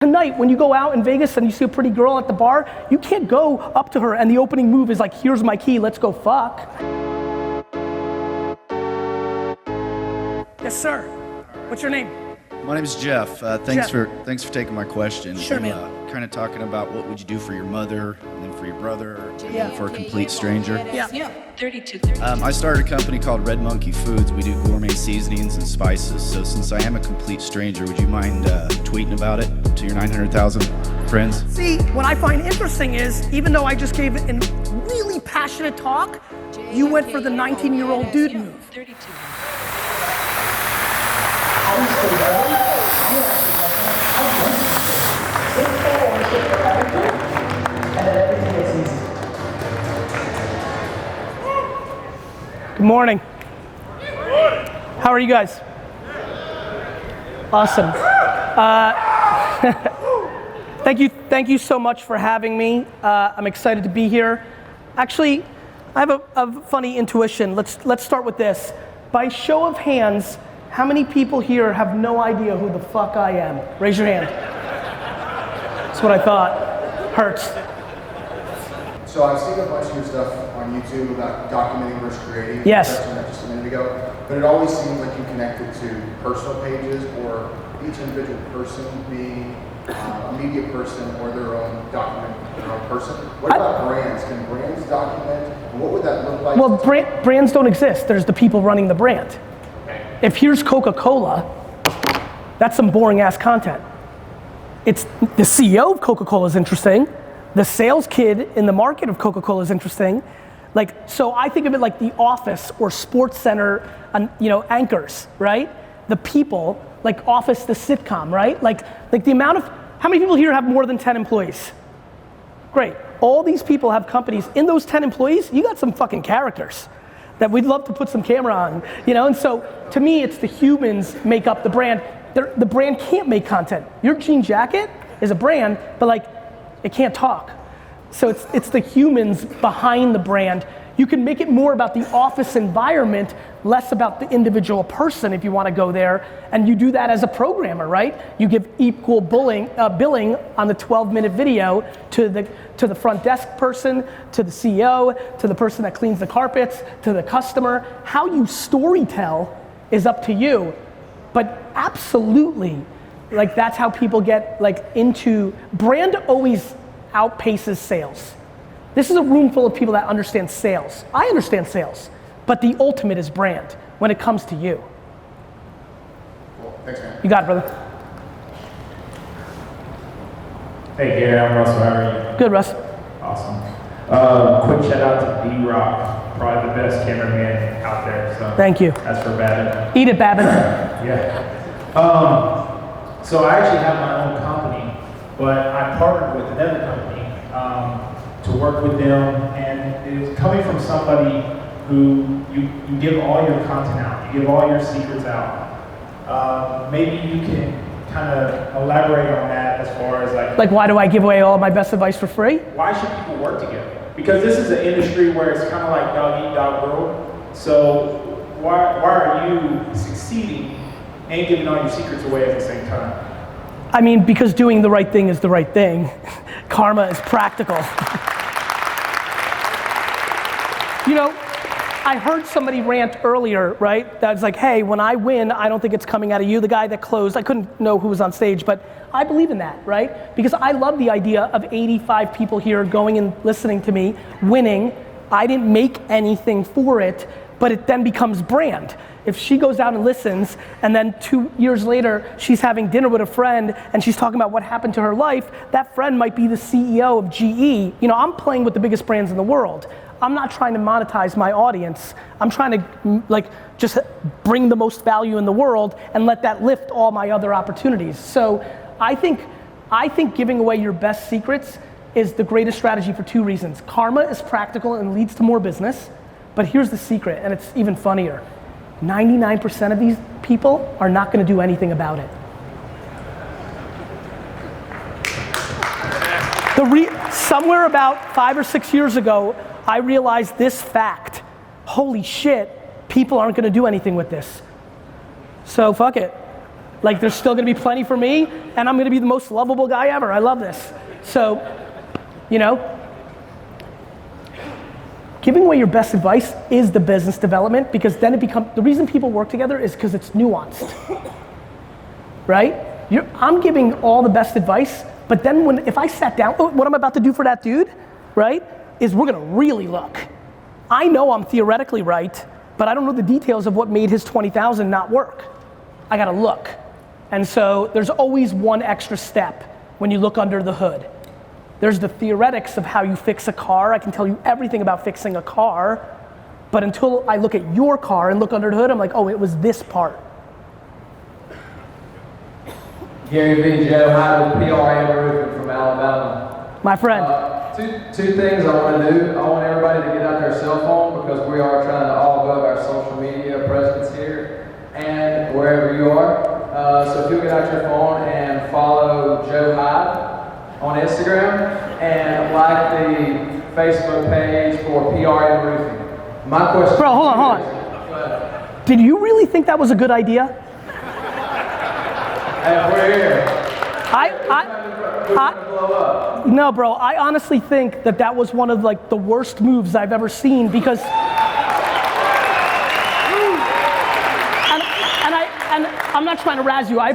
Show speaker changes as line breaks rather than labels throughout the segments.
Tonight, when you go out in Vegas and you see a pretty girl at the bar, you can't go up to her and the opening move is like, here's my key, let's go fuck. Yes, sir. What's your name?
My name is Jeff. Thanks for taking my question.
Sure, man.
Kind of talking about what would you do for your mother, and then for your brother, and
Yeah.
then for a complete stranger.
Yeah.
32.
I started a company called Red Monkey Foods. We do gourmet seasonings and spices. So since I am a complete stranger, would you mind tweeting about it to your 900,000 friends?
See, what I find interesting is, even though I just gave a really passionate talk, you went for the 19-year-old dude move.
32.
Good morning. How are you guys? Awesome. Thank you so much for having me. I'm excited to be here. Actually, I have a funny intuition. Let's start with this. By show of hands, how many people here have no idea who the fuck I am? Raise your hand. That's what I thought. Hurts.
So I've seen a bunch of your stuff on YouTube about documenting versus creating.
Yes.
You touched on that just a minute ago. But it always seems like you connected to personal pages or each individual person being a media person or their own document, their own person. What about brands? Can brands document? And what would that look like?
Well, brands don't exist. There's the people running the brand. If here's Coca-Cola, that's some boring ass content. It's the CEO of Coca-Cola is interesting. The sales kid in the market of Coca-Cola is interesting. So I think of it like The Office or Sports Center, anchors, right? The people, like Office, the sitcom, right? Like the amount of, how many people here have more than 10 employees? Great. All these people have companies. In those 10 employees, you got some fucking characters that we'd love to put some camera on, And so to me, it's the humans make up the brand. The brand can't make content. Your jean jacket is a brand, but it can't talk. So it's the humans behind the brand. You can make it more about the office environment, less about the individual person if you want to go there. And you do that as a programmer, right? You give equal billing on the 12-minute video to the front desk person, to the CEO, to the person that cleans the carpets, to the customer. How you storytell is up to you. But absolutely, that's how people get into, brand always outpaces sales. This is a room full of people that understand sales. I understand sales, but the ultimate is brand when it comes to you.
Cool. Thanks, man.
You got it, brother.
Hey Gary, I'm Russell. How are you?
Good, Russ.
Awesome. Quick shout out to D-Rock, probably the best cameraman out there. So
Thank you.
That's for Babin.
Eat it, Babin.
Yeah. So I actually have my own company, but I partnered with another company to work with them, and it's coming from somebody who you give all your content out, you give all your secrets out. Maybe you can kind of elaborate on that as far as
why do I give away all my best advice for free?
why should people work together? Because this is an industry where it's kind of like dog eat dog world. So why are you succeeding and giving all your secrets away at the same time?
I mean, because doing the right thing is the right thing. Karma is practical. I heard somebody rant earlier, right? That was like, hey, when I win, I don't think it's coming out of you. The guy that closed, I couldn't know who was on stage, but I believe in that, right? Because I love the idea of 85 people here going and listening to me, winning. I didn't make anything for it, but it then becomes brand. If she goes out and listens, and then 2 years later, she's having dinner with a friend, and she's talking about what happened to her life, that friend might be the CEO of GE. I'm playing with the biggest brands in the world. I'm not trying to monetize my audience. I'm trying to just bring the most value in the world and let that lift all my other opportunities. So I think giving away your best secrets is the greatest strategy for 2 reasons. Karma is practical and leads to more business, but here's the secret, and it's even funnier. 99% of these people are not gonna do anything about it. Somewhere about 5 or 6 years ago, I realized this fact. Holy shit, people aren't gonna do anything with this. So fuck it. Like there's still gonna be plenty for me, and I'm gonna be the most lovable guy ever. I love this. So, you know, giving away your best advice is the business development, because then it becomes, the reason people work together is because it's nuanced, right? I'm giving all the best advice, but then if I sat down, what I'm about to do for that dude, right, is we're gonna really look. I know I'm theoretically right, but I don't know the details of what made his 20,000 not work. I gotta look. And so there's always one extra step when you look under the hood. There's the theoretics of how you fix a car. I can tell you everything about fixing a car, but until I look at your car and look under the hood, I'm like, oh, it was this part.
Gary V. Joe Hyde with PRM Roofing from Alabama.
My friend.
Two things I want to do. I want everybody to get out their cell phone, because we are trying to all build our social media presence here and wherever you are. So if you'll get out your phone and follow Joe Hyde on Instagram and like the Facebook page for PRM Roofing. My question.
Bro, hold on. Did you really think that was a good idea?
Hey, we're here.
No, bro, I honestly think that was one of like the worst moves I've ever seen, because and I'm not trying to razz you. I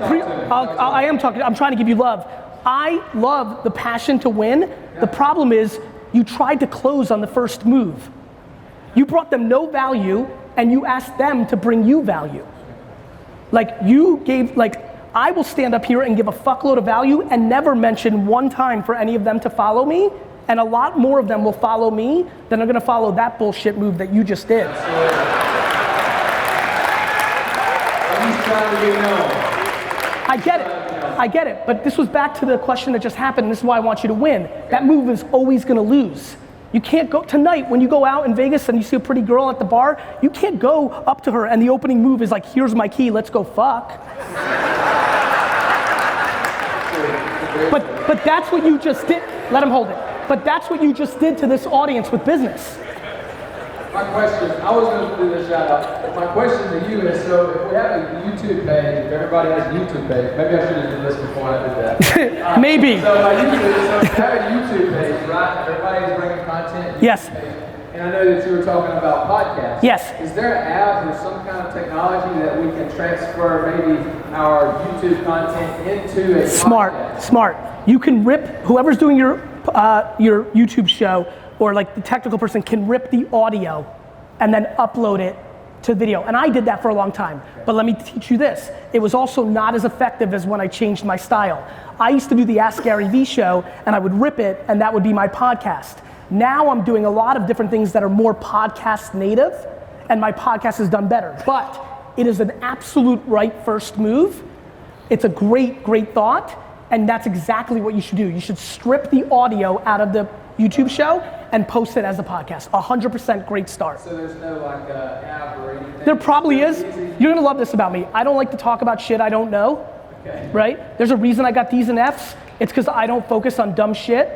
am talking, I'm trying to give you love. I love the passion to win. The problem is you tried to close on the first move. You brought them no value and you asked them to bring you value. Like you gave, I will stand up here and give a fuckload of value and never mention one time for any of them to follow me, and a lot more of them will follow me than are gonna follow that bullshit move that you just did. I get it, but this was back to the question that just happened, and this is why I want you to win. That move is always gonna lose. You can't go, tonight when you go out in Vegas and you see a pretty girl at the bar, you can't go up to her and the opening move is like, here's my key, let's go fuck. But that's what you just did. Let him hold it. But that's what you just did to this audience with business.
My question, I was going to do this shout out. My question to you is, so if we have a YouTube page, if everybody has a YouTube page, maybe I should have done this before I did that.
Maybe.
So if you have a YouTube page, right? Everybody's bringing content.
Yes.
And I know that you were talking about podcasts.
Yes.
Is there an app or some kind of technology that we can transfer maybe our YouTube content into a podcast?
Smart. You can rip, whoever's doing your YouTube show, or like the technical person can rip the audio and then upload it to video. And I did that for a long time. But let me teach you this. It was also not as effective as when I changed my style. I used to do the Ask Gary Vee show and I would rip it and that would be my podcast. Now I'm doing a lot of different things that are more podcast native, and my podcast has done better. But it is an absolute right first move. It's a great thought, and that's exactly what you should do. You should strip the audio out of the YouTube show and post it as a podcast. 100% great start.
So there's no like app or anything?
There probably is. You're gonna love this about me. I don't like to talk about shit I don't know, right? There's a reason I got D's and F's. It's because I don't focus on dumb shit,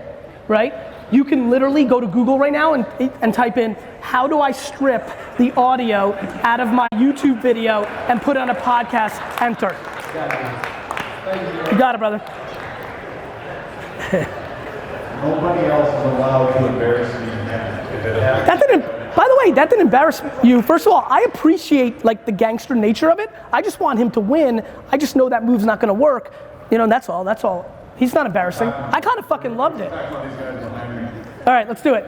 right? You can literally go to Google right now and type in, how do I strip the audio out of my YouTube video and put it on a podcast, enter. You got it, brother.
Nobody else is allowed to embarrass me again.
By the way, that didn't embarrass you. First of all, I appreciate like the gangster nature of it. I just want him to win. I just know that move's not gonna work. You know, and that's all. He's not embarrassing. I kind of fucking loved it. All right, let's do it.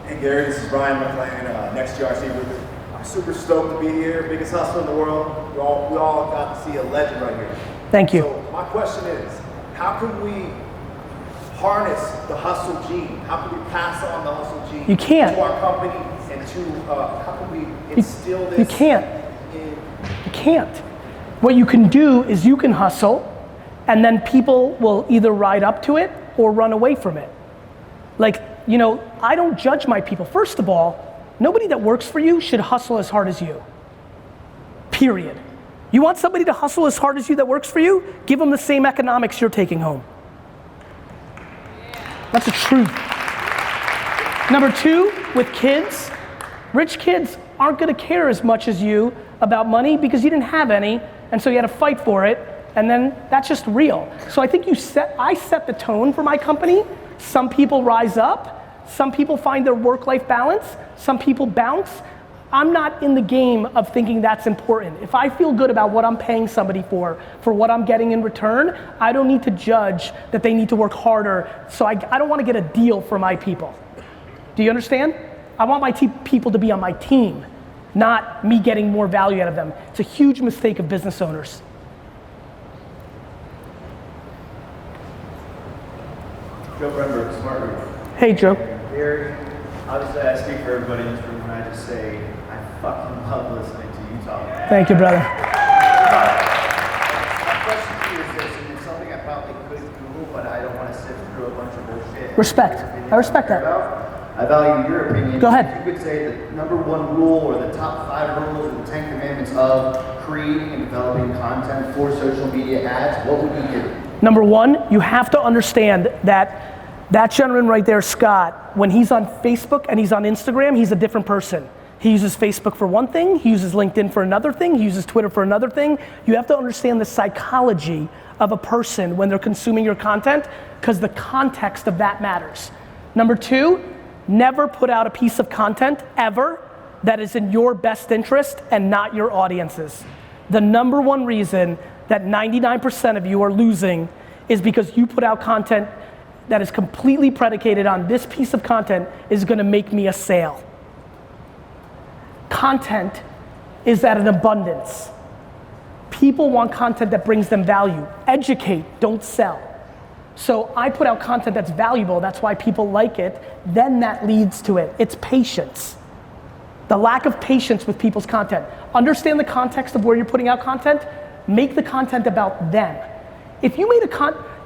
Hey Gary, this is Ryan McClain, Next GRC Roofing. I'm super stoked to be here. Biggest hustler in the world. We all got to see a legend right here.
Thank you.
So my question is, how can we harness the hustle gene? How can we pass on the hustle gene
You can't.
to our company and to how can we instill this?
You can't. You can't. What you can do is you can hustle, and then people will either ride up to it or run away from it. Like, you know, I don't judge my people. First of all, nobody that works for you should hustle as hard as you. Period. You want somebody to hustle as hard as you that works for you? Give them the same economics you're taking home. That's the truth. Number two, with kids, rich kids aren't gonna care as much as you about money because you didn't have any, and so you had to fight for it, and then that's just real. So I think I set the tone for my company. Some people rise up, some people find their work-life balance, some people bounce. I'm not in the game of thinking that's important. If I feel good about what I'm paying somebody for what I'm getting in return, I don't need to judge that they need to work harder, so I don't want to get a deal for my people. Do you understand? I want my people to be on my team, not me getting more value out of them. It's a huge mistake of business owners.
Joe Bremberg, Smart Group.
Hey, Joe.
Gary, obviously I speak for everybody in this room when I just say I fucking love listening to you talk.
Thank you, brother.
My question to you is this, and it's something I probably could Google, but I don't want to sift through a bunch of bullshit.
Respect. I respect that.
I value your opinion.
Go ahead.
You could say the number one rule or the top 5 rules or the 10 commandments of creating and developing content for social media ads, what would you do?
Number one, you have to understand that that gentleman right there, Scott, when he's on Facebook and he's on Instagram, he's a different person. He uses Facebook for one thing, he uses LinkedIn for another thing, he uses Twitter for another thing. You have to understand the psychology of a person when they're consuming your content, because the context of that matters. Number two, never put out a piece of content ever that is in your best interest and not your audience's. The number one reason that 99% of you are losing is because you put out content that is completely predicated on this piece of content is gonna make me a sale. Content is at an abundance. People want content that brings them value. Educate, don't sell. So I put out content that's valuable, that's why people like it, then that leads to it. It's patience. The lack of patience with people's content. Understand the context of where you're putting out content, make the content about them. If you made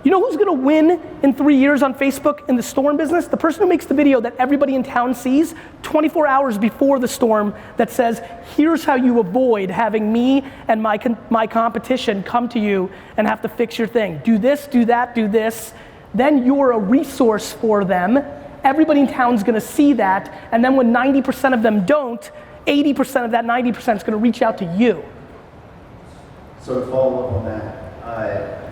you know who's gonna win in 3 years on Facebook in the storm business? The person who makes the video that everybody in town sees 24 hours before the storm that says, here's how you avoid having me and my competition come to you and have to fix your thing. Do this, do that, do this. Then you're a resource for them. Everybody in town's gonna see that, and then when 90% of them don't, 80% of that 90% is gonna reach out to you.
So to follow up on that,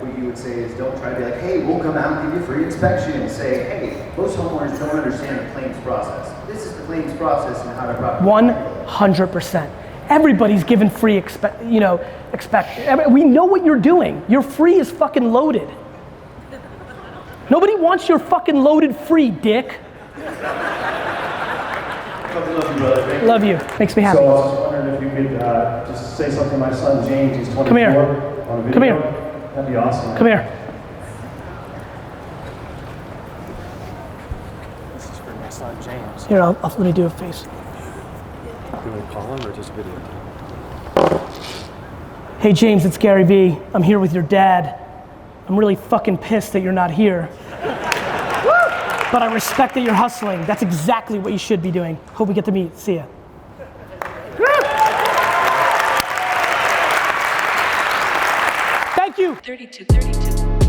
what you would say is don't try to be like, hey, we'll come out and give you a free inspection. Say, hey, most homeowners don't understand the claims process. This is the claims process and how to properly.
100%. Everybody's given free we know what you're doing. Your free is fucking loaded. Nobody wants your fucking loaded free, dick.
Love you, brother.
Love you. Makes me happy.
So I was wondering if you could just say something to my son James. He's 24.
Come here.
On a video.
Come here.
That'd be awesome.
Come here.
This is for my son James.
Here, let me do a face.
You want to call him or just video?
Hey James, it's Gary Vee. I'm here with your dad. I'm really fucking pissed that you're not here. But I respect that you're hustling. That's exactly what you should be doing. Hope we get to meet. See ya. Thank you.
32.